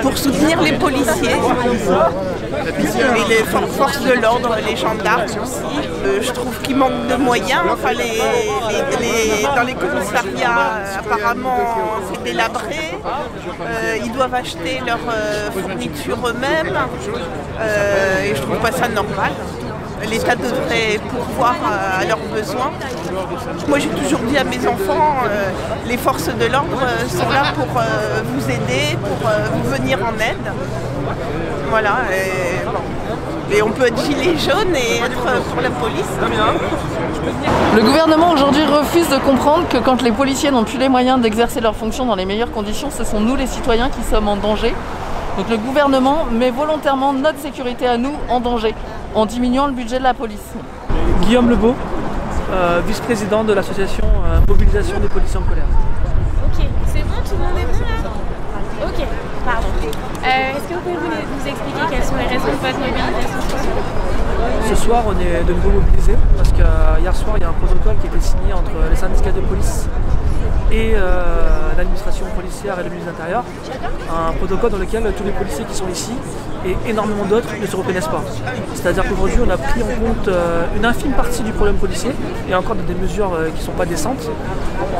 pour soutenir les policiers et les forces de l'ordre, les gendarmes aussi. Je trouve qu'il manque de moyens. Enfin, dans les commissariats, apparemment, c'est délabré. Ils doivent acheter leur fourniture eux-mêmes. Et je trouve pas ça normal. L'État devrait pourvoir à leurs besoins. Moi, j'ai toujours dit à mes enfants, les forces de l'ordre sont là pour vous aider, pour vous venir en aide. Voilà. Et on peut être gilet jaune et être pour la police. Le gouvernement aujourd'hui refuse de comprendre que quand les policiers n'ont plus les moyens d'exercer leurs fonctions dans les meilleures conditions, ce sont nous les citoyens qui sommes en danger. Donc le gouvernement met volontairement notre sécurité à nous en danger, en diminuant le budget de la police. Guillaume Lebeau, vice-président de l'association Mobilisation des policiers en colère. Ok, c'est bon, tout le monde est bon là? Ok, pardon. Est-ce que vous pouvez nous expliquer quelles sont les raisons de votre mobilisation ce soir? Ce soir, on est de nouveau mobilisés parce que hier soir, il y a un protocole qui a été signé entre les syndicats de police et l'administration policière et le ministre de l'Intérieur. Un protocole dans lequel tous les policiers qui sont ici et énormément d'autres ne se reconnaissent pas. C'est-à-dire qu'aujourd'hui, on a pris en compte une infime partie du problème policier et encore des mesures qui ne sont pas décentes.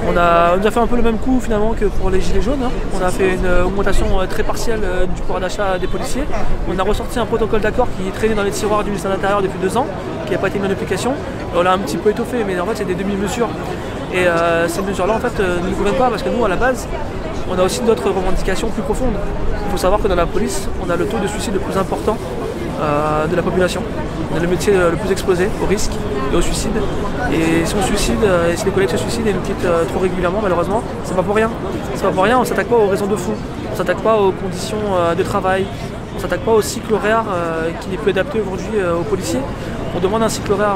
On nous a fait un peu le même coup finalement que pour les gilets jaunes. On a fait une augmentation très partielle du pouvoir d'achat des policiers. On a ressorti un protocole d'accord qui traînait dans les tiroirs du ministère de l'Intérieur depuis 2 ans, qui n'a pas été mis en application. On l'a un petit peu étoffé, mais en fait c'est des demi-mesures. Et ces mesures-là en fait ne nous conviennent pas parce que nous à la base, on a aussi d'autres revendications plus profondes. Il faut savoir que dans la police, on a le taux de suicide le plus important de la population. On a le métier le plus exposé au risque et au suicide. Et si on suicide, et si les collègues se suicident et nous quittent trop régulièrement, malheureusement, c'est pas pour rien. C'est pas pour rien, on s'attaque pas aux raisons de fond, on s'attaque pas aux conditions de travail, on s'attaque pas au cycle horaire qui n'est plus adapté aujourd'hui aux policiers. On demande un cycle horaire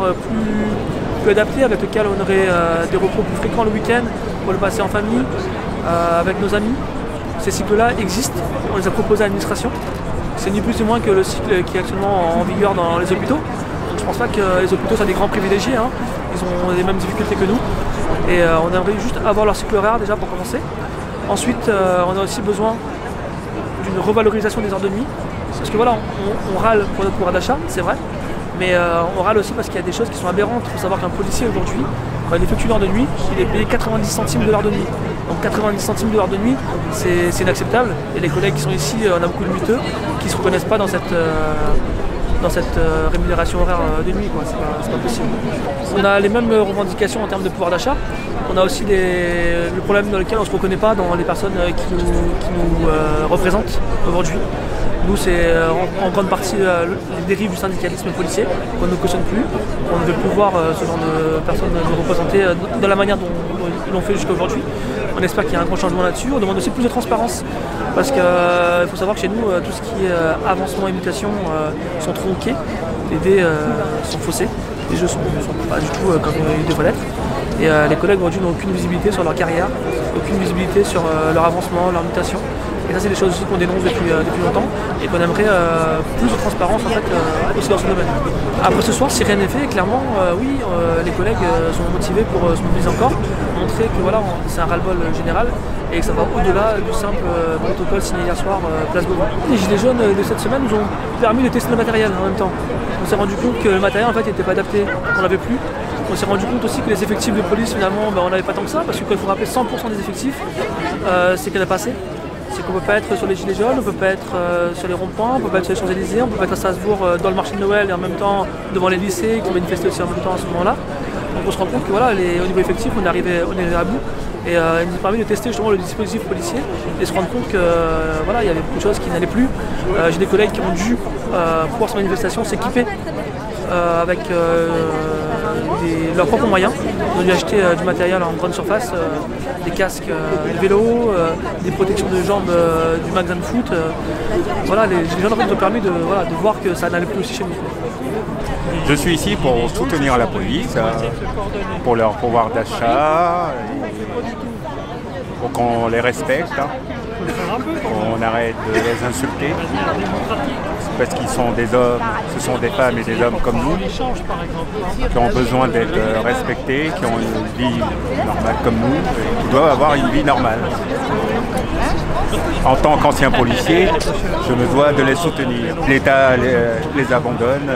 plus adapté avec lequel on aurait des repos plus fréquents le week-end pour le passer en famille, avec nos amis. Ces cycles-là existent, on les a proposés à l'administration. C'est ni plus ni moins que le cycle qui est actuellement en vigueur dans les hôpitaux. Donc je pense pas que les hôpitaux soient des grands privilégiés, hein. Ils ont les mêmes difficultés que nous. Et on aimerait juste avoir leur cycle horaire déjà pour commencer. Ensuite, on a aussi besoin d'une revalorisation des heures de nuit. Parce que voilà, on râle pour notre pouvoir d'achat, c'est vrai. Mais on râle aussi parce qu'il y a des choses qui sont aberrantes. Il faut savoir qu'un policier aujourd'hui, quand il effectue une heure de nuit, il est payé 90 centimes de l'heure de nuit. Donc 90 centimes de l'heure de nuit, c'est inacceptable. Et les collègues qui sont ici, on a beaucoup de miteux qui ne se reconnaissent pas dans cette rémunération horaire de nuit, quoi. C'est pas possible. On a les mêmes revendications en termes de pouvoir d'achat. On a aussi le problème dans lequel on ne se reconnaît pas dans les personnes qui nous représentent aujourd'hui. Nous, c'est en grande partie les dérives du syndicalisme policier qu'on ne cautionne plus. On ne veut plus voir ce genre de personnes nous représenter de la manière dont ils l'ont fait jusqu'à aujourd'hui. On espère qu'il y a un grand changement là-dessus. On demande aussi plus de transparence parce qu'il faut savoir que chez nous, tout ce qui est avancement et mutation sont tronqués, les dés sont faussés, les jeux ne sont pas du tout comme ils devraient l'être. Et les collègues aujourd'hui n'ont aucune visibilité sur leur carrière, aucune visibilité sur leur avancement, leur mutation. Et ça, c'est des choses aussi qu'on dénonce depuis longtemps et qu'on aimerait plus de transparence en fait, aussi dans ce domaine. Après ce soir, si rien n'est fait, clairement, oui, les collègues sont motivés pour se mobiliser encore, montrer que voilà, c'est un ras-le-bol général et que ça va au-delà du simple protocole signé hier soir place Beauvau. Les gilets jaunes de cette semaine nous ont permis de tester le matériel en même temps. On s'est rendu compte que le matériel en fait n'était pas adapté, on l'avait plus. On s'est rendu compte aussi que les effectifs de police finalement on n'avait pas tant que ça parce que quand il faut rappeler 100% des effectifs, c'est qu'il n'y en a pas assez. C'est qu'on ne peut pas être sur les gilets jaunes, on ne peut pas être sur les ronds-points, on ne peut pas être sur les Champs-Élysées, on ne peut pas être à Strasbourg dans le marché de Noël et en même temps devant les lycées qui manifestaient aussi en même temps à ce moment-là. Donc on se rend compte que voilà, au niveau effectif, on est arrivé à bout et il nous a permis de tester justement le dispositif policier et se rendre compte que voilà, il y avait beaucoup de choses qui n'allaient plus. J'ai des collègues qui ont dû, pour cette manifestation, s'équiper avec leurs propres moyens. Ils ont dû acheter du matériel en grande surface, des casques de vélo, des protections de jambes du magasin de foot. Voilà, les gens nous ont permis de voir que ça n'allait plus aussi chez nous. Je suis ici pour soutenir la police, pour leur pouvoir d'achat, pour qu'on les respecte. qu'on arrête de les insulter, parce qu'ils sont des hommes, ce sont des femmes et des hommes comme nous, qui ont besoin d'être respectés, qui ont une vie normale comme nous, et qui doivent avoir une vie normale. En tant qu'ancien policier, je me dois de les soutenir. L'État les abandonne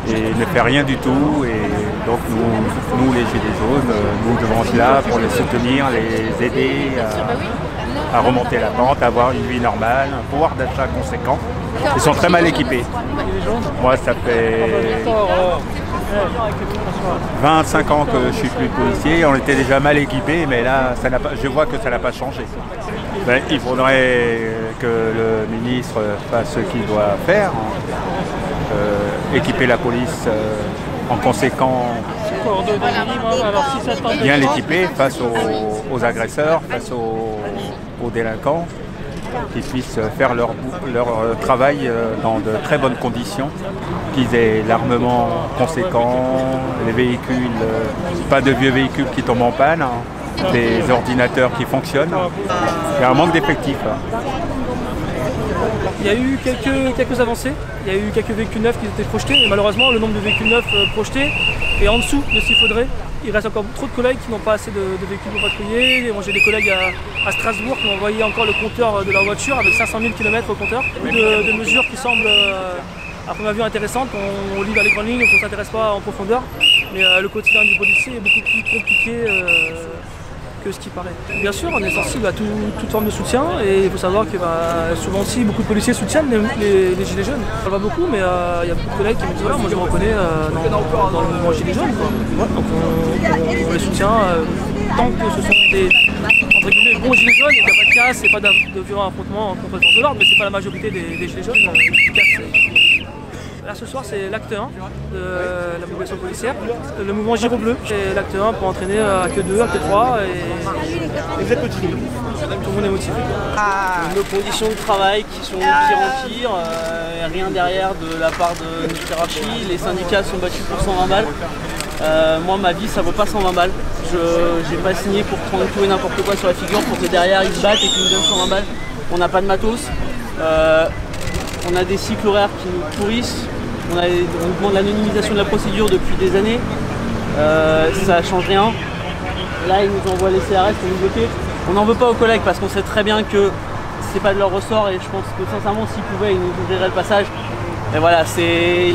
et ne fait rien du tout. Et donc nous les Gilets jaunes, nous devons être là pour les soutenir, les aider à remonter la pente, à avoir une vie normale, un pouvoir d'achat conséquent. Ils sont très mal équipés. Moi, ça fait 25 ans que je suis plus policier, on était déjà mal équipés, mais là, je vois que ça n'a pas changé. Ben, il faudrait que le ministre fasse ce qu'il doit faire, équiper la police en conséquent, bien l'équiper face aux agresseurs, face aux délinquants, qu'ils puissent faire leur travail dans de très bonnes conditions, qu'ils aient l'armement conséquent, les véhicules, pas de vieux véhicules qui tombent en panne, des ordinateurs qui fonctionnent. Il y a un manque d'effectifs. Il y a eu quelques avancées, il y a eu quelques véhicules neufs qui étaient projetés, mais malheureusement le nombre de véhicules neufs projetés est en dessous de ce qu'il faudrait. Il reste encore trop de collègues qui n'ont pas assez de véhicules pour patrouiller. Moi j'ai des collègues à Strasbourg qui ont envoyé encore le compteur de leur voiture avec 500 000 km au compteur. De mesures qui semblent à première vue intéressantes, on lit dans les grandes lignes, on ne s'intéresse pas en profondeur, mais le quotidien du policier est beaucoup plus compliqué que ce qui paraît. Bien sûr, on est sensible à toute forme de soutien et il faut savoir que souvent aussi beaucoup de policiers soutiennent les Gilets jaunes. On le voit beaucoup, mais il y a beaucoup de collègues qui me disent voilà, moi je me reconnais dans le mouvement Gilets jaunes. Donc on les soutient tant que ce sont des entre guillemets bons Gilets jaunes et qu'il n'y a pas de casse et pas de violents affrontements contre les forces de l'ordre, mais c'est pas la majorité des Gilets jaunes qui cassent. Là ce soir c'est l'acte 1 de la mobilisation policière. Le mouvement Giro Bleu, c'est l'acte 1 pour entraîner acte 2, acte 3 et vous êtes motivé. Tout le monde est motivé. Nos conditions de travail qui sont de pire en pire, rien derrière de la part de notre hiérarchie. Les syndicats sont battus pour 120 balles. Moi ma vie ça vaut pas 120 balles. J'ai pas signé pour prendre tout et n'importe quoi sur la figure pour que derrière ils se battent et qu'ils nous donnent 120 balles. On n'a pas de matos. On a des cycles horaires qui nous pourrissent, on demande l'anonymisation de la procédure depuis des années, ça ne change rien. Là ils nous envoient les CRS pour nous bloquer. On n'en veut pas aux collègues parce qu'on sait très bien que c'est pas de leur ressort et je pense que sincèrement s'ils pouvaient ils nous ouvriraient le passage. Mais voilà,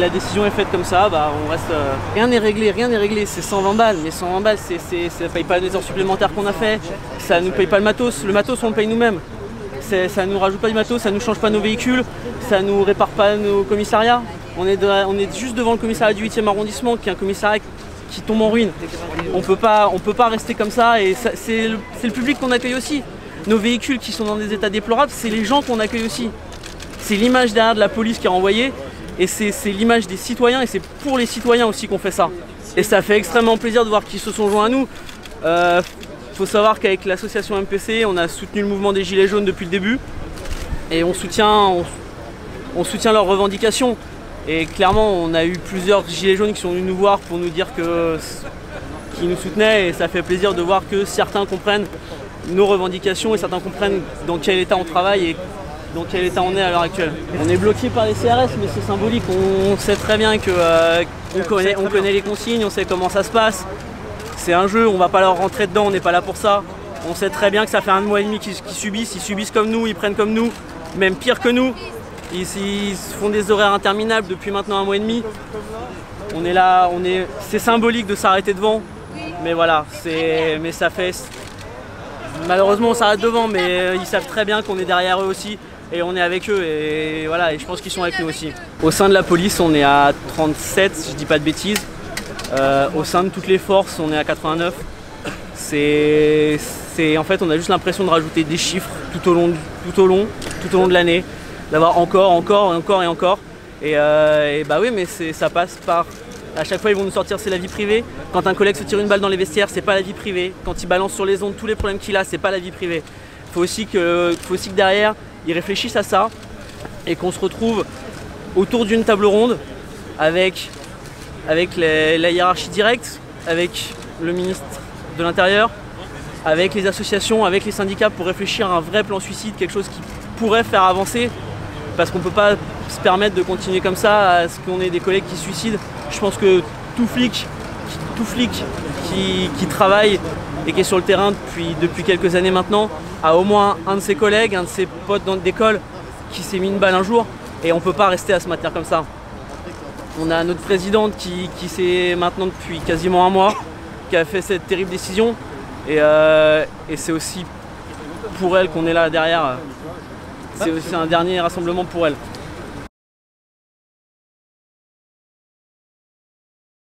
la décision est faite comme ça, on reste. Rien n'est réglé, c'est 120 balles, mais 120 balles ça ne paye pas les heures supplémentaires qu'on a fait, ça ne nous paye pas le matos on le paye nous-mêmes. Ça ne nous rajoute pas du matos, ça ne nous change pas nos véhicules, ça ne nous répare pas nos commissariats. On est juste devant le commissariat du 8e arrondissement, qui est un commissariat qui tombe en ruine. On peut pas rester comme ça et c'est le public qu'on accueille aussi. Nos véhicules qui sont dans des états déplorables, c'est les gens qu'on accueille aussi. C'est l'image derrière de la police qui est renvoyée et c'est l'image des citoyens et c'est pour les citoyens aussi qu'on fait ça. Et ça fait extrêmement plaisir de voir qu'ils se sont joints à nous. Il faut savoir qu'avec l'association MPC, on a soutenu le mouvement des Gilets jaunes depuis le début et on soutient leurs revendications. Et clairement, on a eu plusieurs Gilets jaunes qui sont venus nous voir pour nous dire qu'ils nous soutenaient et ça fait plaisir de voir que certains comprennent nos revendications et certains comprennent dans quel état on travaille et dans quel état on est à l'heure actuelle. On est bloqué par les CRS, mais c'est symbolique. On sait très bien qu'on connaît les consignes, on sait comment ça se passe. C'est un jeu, on va pas leur rentrer dedans, on n'est pas là pour ça. On sait très bien que ça fait 1 mois et demi qu'ils subissent, ils subissent comme nous, ils prennent comme nous, même pire que nous. Ils font des horaires interminables depuis maintenant 1 mois et demi. On est là, c'est symbolique de s'arrêter devant, mais voilà, mais ça fait. Malheureusement on s'arrête devant, mais ils savent très bien qu'on est derrière eux aussi et on est avec eux et voilà, et je pense qu'ils sont avec nous aussi. Au sein de la police, on est à 37, si je dis pas de bêtises. Au sein de toutes les forces, on est à 89. En fait, on a juste l'impression de rajouter des chiffres tout au long de l'année, d'avoir encore. Et bah oui, mais ça passe par. À chaque fois, ils vont nous sortir, c'est la vie privée. Quand un collègue se tire une balle dans les vestiaires, c'est pas la vie privée. Quand il balance sur les ondes tous les problèmes qu'il a, c'est pas la vie privée. Faut aussi que derrière, ils réfléchissent à ça et qu'on se retrouve autour d'une table ronde avec la hiérarchie directe, avec le ministre de l'Intérieur, avec les associations, avec les syndicats pour réfléchir à un vrai plan suicide, quelque chose qui pourrait faire avancer, parce qu'on ne peut pas se permettre de continuer comme ça à ce qu'on ait des collègues qui se suicident. Je pense que tout flic qui travaille et qui est sur le terrain depuis quelques années maintenant a au moins un de ses collègues, un de ses potes d'école qui s'est mis une balle un jour, et on ne peut pas rester à se maintenir comme ça. On a notre présidente qui s'est maintenant depuis quasiment un mois, qui a fait cette terrible décision, et c'est aussi pour elle qu'on est là derrière. C'est aussi un dernier rassemblement pour elle.